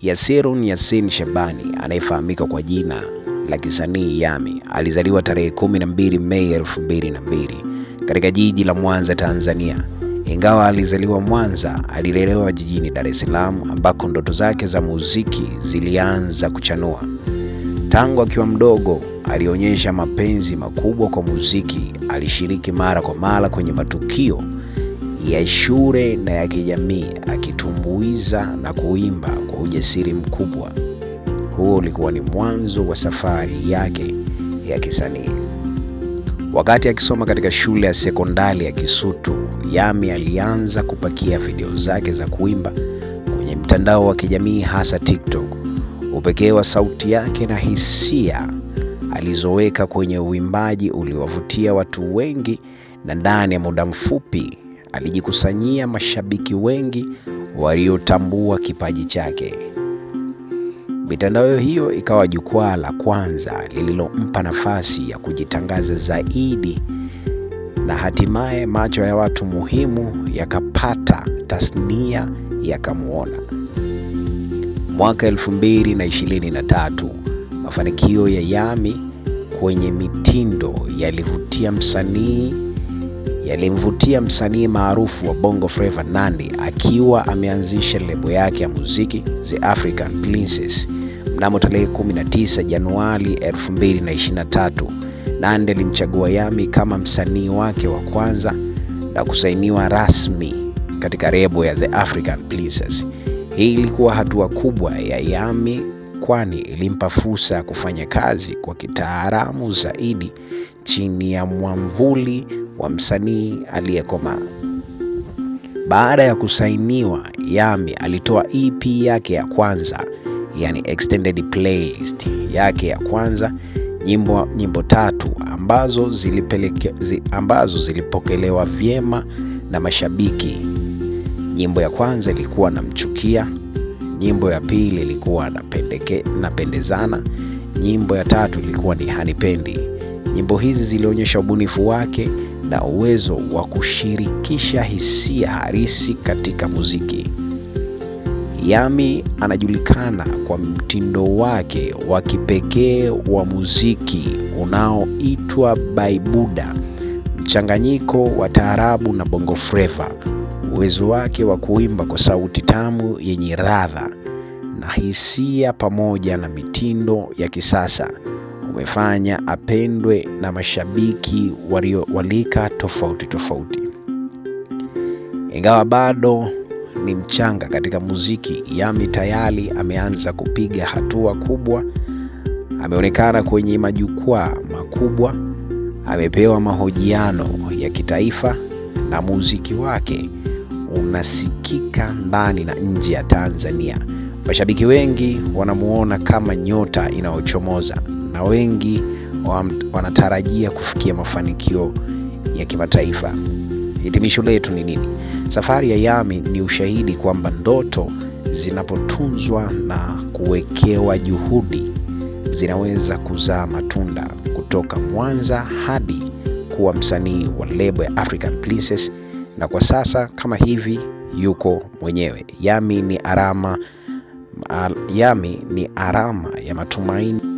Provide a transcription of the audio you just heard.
Yasirun Yasin Shabani anayefahamika kwa jina la kisanii Yammy alizaliwa tarehe 12 Mei 2002 katika jiji la Mwanza, Tanzania. Ingawa alizaliwa Mwanza, alilelewa jijini Dar es Salaam ambako ndoto zake za muziki zilianza kuchanua. Tangu akiwa mdogo, alionyesha mapenzi makubwa kwa muziki. Alishiriki mara kwa mara kwenye matukio ya shule na ya kijamii, akitumbuiza na kuimba kwa ujasiri mkubwa. Huo ulikuwa ni mwanzo wa safari yake ya kisanii. Wakati akisoma katika shule ya sekondari ya Kisutu, Yammy alianza kupakia video zake za kuimba kwenye mtandao wa kijamii, hasa TikTok. Upekee wa sauti yake na hisia alizoweka kwenye uimbaji uliwavutia watu wengi, na ndani ya muda mfupi alijikusanyia mashabiki wengi waliotambua kipaji chake. Mitandao hiyo ikawa jukwaa la kwanza lililompa nafasi ya kujitangaza zaidi, na hatimaye macho ya watu muhimu yakapata tasnia yakamuona. Mwaka 2023, mafanikio ya Yammy kwenye mitindo yalimvutia msanii maarufu wa Bongo Flava Nandy, akiwa ameanzisha lebo yake ya muziki The African Princess. Mnamo tarehe 19 Januari 2023, Nandy alimchagua Yammy kama msanii wake wa kwanza na kusainiwa rasmi katika lebo ya The African Princess. Hii ilikuwa hatua kubwa ya Yammy, kwani ilimpa fursa ya kufanya kazi kwa kitaalamu zaidi chini ya mwamvuli wa msanii aliyekomaa. Baada ya kusainiwa, Yammy alitoa EP yake ya kwanza, yani extended playlist yake ya kwanza, nyimbo 3 ambazo zilipokelewa vyema na mashabiki. Nyimbo ya kwanza ilikuwa Namchukia, nyimbo ya pili ilikuwa Napendezana, nyimbo ya tatu ilikuwa ni Hanipendi. Nyimbo hizi zilionyesha ubunifu wake na uwezo wa kushirikisha hisia halisi katika muziki. Yammy anajulikana kwa mtindo wake wa kipekee wa muziki unaoitwa baibuda, mchanganyiko wa taarabu na Bongo Flava. Uwezo wake wa kuimba kwa sauti tamu yenye ladha na hisia pamoja na mitindo ya kisasa umefanya apendwe na mashabiki walika tofauti. Ingawa bado ni mchanga katika muziki, Yammy tayari ameanza kupiga hatua kubwa. Ameonekana kwenye majukwaa makubwa, amepewa mahojiano ya kitaifa, na muziki wake unasikika ndani na nje ya Tanzania. Mashabiki wengi wanamuona kama nyota inayochomoza, na wengi wanatarajia kufikia mafanikio ya kimataifa. Hitimisho letu ni nini? Safari ya Yammy ni ushahidi kwamba ndoto zinapotunzwa na kuwekewa juhudi zinaweza kuzaa matunda. Kutoka Mwanza hadi kuwa msanii wa lebo ya African Princess, na kwa sasa kama hivi yuko mwenyewe. Yammy ni alama ya matumaini.